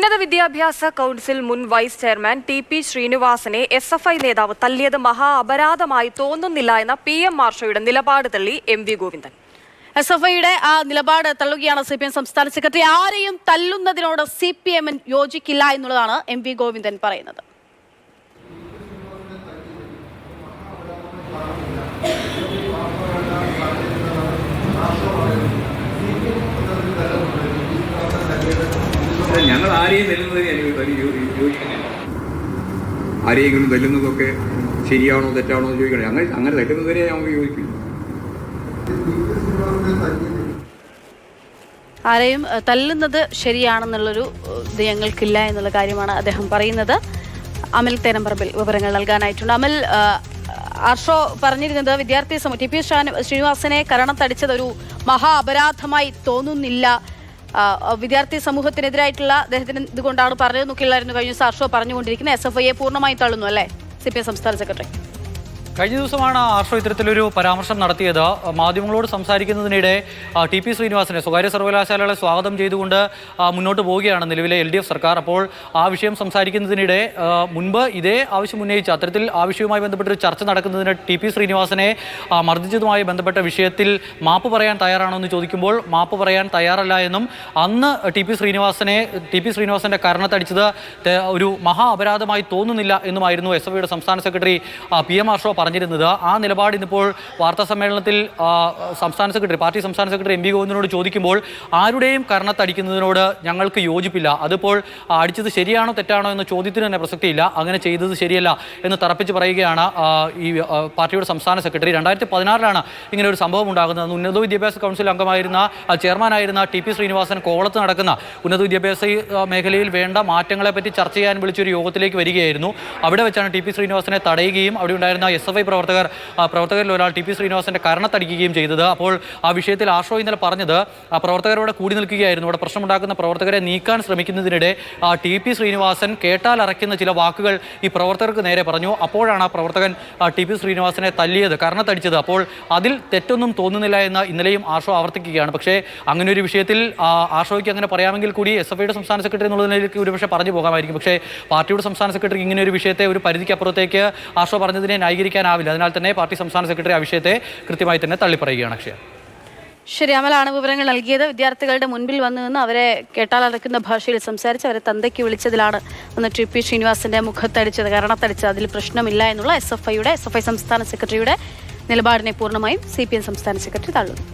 ഉന്നത വിദ്യാഭ്യാസ കൗൺസിൽ മുൻ വൈസ് ചെയർമാൻ ടി.പി. ശ്രീനിവാസനെ എസ്.എഫ്.ഐ നേതാവ് തല്ലിയത് മഹാ അപരാധമായി തോന്നുന്നില്ല എന്ന PM മാർഷോയുടെ നിലപാട് തള്ളി MV ഗോവിന്ദൻ. എസ്.എഫ്.ഐയുടെ ആ നിലപാട് തള്ളുകയാണ് CPM സംസ്ഥാന സെക്രട്ടറി. ആരെയും തല്ലുന്നതിനോട് CPM യോജിക്കില്ല എന്നുള്ളതാണ് MV ഗോവിന്ദൻ പറയുന്നത്. ഞങ്ങൾ ആരെയും തല്ലുന്നത് യോജിക്കുന്നില്ല. ആരെയെങ്കിലും തല്ലുന്നതൊക്കെ ശരിയാണോ തെറ്റാണോ എന്ന് ചോദിക്കണം. അങ്ങനെ തല്ലുന്നവരെ നമുക്ക് യോജിക്കില്ല. ആരെയും തല്ലുന്നത് ശരിയാണെന്നുള്ളൊരു ഇത് ഞങ്ങൾക്കില്ല എന്നുള്ള കാര്യമാണ് അദ്ദേഹം പറയുന്നത്. അമൽ തേനമ്പറമ്പിൽ വിവരങ്ങൾ നൽകാനായിട്ടുണ്ട്. അമൽ, ആർഷോ പറഞ്ഞിരുന്നത് വിദ്യാർത്ഥി ടി.പി. ശ്രീനിവാസനെ കരണം തടിച്ചത് ഒരു മഹാ അപരാധമായി തോന്നുന്നില്ല, വിദ്യാർത്ഥി സമൂഹത്തിനെതിരായിട്ടുള്ള അദ്ദേഹത്തിന് ഇതുകൊണ്ടാണ് പറഞ്ഞത് നോക്കില്ലായിരുന്നു കഴിഞ്ഞ ദിവസം ആർഷോ പറഞ്ഞുകൊണ്ടിരിക്കുന്നത്. SFIയെ പൂർണ്ണമായി തള്ളുന്നു അല്ലേ CPM സംസ്ഥാന സെക്രട്ടറി? കഴിഞ്ഞ ദിവസമാണ് ആർഷോ ഇത്തരത്തിലൊരു പരാമർശം നടത്തിയത്. മാധ്യമങ്ങളോട് സംസാരിക്കുന്നതിനിടെ ടി.പി. ശ്രീനിവാസനെ സ്വകാര്യ സർവകലാശാലകളെ സ്വാഗതം ചെയ്തുകൊണ്ട് മുന്നോട്ട് പോവുകയാണ് നിലവിലെ LDF സർക്കാർ. അപ്പോൾ ആ വിഷയം സംസാരിക്കുന്നതിനിടെ മുൻപ് ഇതേ ആവശ്യം ഉന്നയിച്ച അത്തരത്തിൽ ആ വിഷയവുമായി ബന്ധപ്പെട്ടൊരു ചർച്ച നടക്കുന്നതിന് ടി.പി. ശ്രീനിവാസനെ മർദ്ദിച്ചതുമായി ബന്ധപ്പെട്ട വിഷയത്തിൽ മാപ്പ് പറയാൻ തയ്യാറാണോ എന്ന് ചോദിക്കുമ്പോൾ മാപ്പ് പറയാൻ തയ്യാറല്ല എന്നും അന്ന് ടി.പി. ശ്രീനിവാസന്റെ കരണത്തടിച്ചത് ഒരു മഹാ അപരാധമായി തോന്നുന്നില്ല എന്നുമായിരുന്നു SFIയുടെ സംസ്ഥാന സെക്രട്ടറി PM ആർഷോ പറഞ്ഞിരുന്നത്. ആ നിലപാട് ഇന്നിപ്പോൾ വാർത്താ സമ്മേളനത്തിൽ പാർട്ടി സംസ്ഥാന സെക്രട്ടറി MV ഗോവിന്ദനോട് ചോദിക്കുമ്പോൾ ആരുടെയും കർണത്തടിക്കുന്നതിനോട് ഞങ്ങൾക്ക് യോജിപ്പില്ല, അതിപ്പോൾ അടിച്ചത് ശരിയാണോ തെറ്റാണോ എന്ന ചോദ്യത്തിന് തന്നെ പ്രസക്തിയില്ല, അങ്ങനെ ചെയ്തത് ശരിയല്ല എന്ന് തറപ്പിച്ച് പറയുകയാണ് ഈ പാർട്ടിയുടെ സംസ്ഥാന സെക്രട്ടറി. 2016 ഇങ്ങനെ ഒരു സംഭവം ഉണ്ടാകുന്നത്. ഉന്നത വിദ്യാഭ്യാസ കൗൺസിൽ അംഗമായിരുന്ന ചെയർമാനായിരുന്ന ടി.പി. ശ്രീനിവാസൻ കോവളത്ത് നടക്കുന്ന ഉന്നത വിദ്യാഭ്യാസ മേഖലയിൽ വേണ്ട മാറ്റങ്ങളെപ്പറ്റി ചർച്ച ചെയ്യാൻ വിളിച്ചൊരു യോഗത്തിലേക്ക് വരികയായിരുന്നു. അവിടെ വെച്ചാണ് ടി.പി. ശ്രീനിവാസനെ തടയുകയും അവിടെ ഉണ്ടായിരുന്ന SFI പ്രവർത്തകരിൽ ഒരാൾ ടി.പി. ശ്രീനിവാസന്റെ കരണത്തടിക്കുകയും ചെയ്തത്. അപ്പോൾ ആ വിഷയത്തിൽ ആർഷോ ഇന്നലെ പറഞ്ഞത് പ്രവർത്തകരോട് കൂടി നിൽക്കുകയായിരുന്നു. അവിടെ പ്രശ്നമുണ്ടാക്കുന്ന പ്രവർത്തകരെ നീക്കാൻ ശ്രമിക്കുന്നതിനിടെ ടി.പി. ശ്രീനിവാസൻ കേട്ടാൽ അറയ്ക്കുന്ന ചില വാക്കുകൾ ഈ പ്രവർത്തകർക്ക് നേരെ പറഞ്ഞു. അപ്പോഴാണ് ആ പ്രവർത്തകൻ ടി.പി. ശ്രീനിവാസനെ തല്ലിയത്, കരണത്തടിച്ചത്. അപ്പോൾ അതിൽ തെറ്റൊന്നും തോന്നുന്നില്ല എന്ന് ഇന്നലെയും ആർഷോ ആവർത്തിക്കുകയാണ്. പക്ഷേ അങ്ങനെ ഒരു വിഷയത്തിൽ ആർഷോയ്ക്ക് അങ്ങനെ പറയാമെങ്കിൽ കൂടി SFIയുടെ സംസ്ഥാന സെക്രട്ടറി എന്നുള്ളതിലേക്ക് ഒരുപക്ഷെ പറഞ്ഞു പോകാമായിരിക്കും. പക്ഷേ പാർട്ടിയുടെ സംസ്ഥാന സെക്രട്ടറി ഇങ്ങനെ ഒരു വിഷയത്തെ ഒരു പരിധിക്കപ്പുറത്തേക്ക് ആർഷോ പറഞ്ഞതിനെ ന്യായീകരിക്കാനാവില്ല. അതിനാൽ തന്നെ പാർട്ടി സംസ്ഥാന സെക്രട്ടറി ആ വിഷയത്തെ കൃത്യമായി തന്നെ തള്ളിപ്പറയുകയാണ്. അക്ഷയ, ശരി, അമലാണ് വിവരങ്ങൾ നൽകിയത്. വിദ്യാർത്ഥികളുടെ മുൻപിൽ വന്നു നിന്ന് അവരെ കേട്ടാലടക്കുന്ന ഭാഷയിൽ സംസാരിച്ച് അവരെ തന്തയ്ക്ക് വിളിച്ചതിലാണ് ഒന്ന് ടി.പി. ശ്രീനിവാസന്റെ മുഖത്തടിച്ചത്, കരണത്തടിച്ചത്. അതിൽ പ്രശ്നമില്ല എന്നുള്ള SFI സംസ്ഥാന സെക്രട്ടറിയുടെ നിലപാടിനെ പൂർണ്ണമായും CPM സംസ്ഥാന സെക്രട്ടറി തള്ളുന്നു.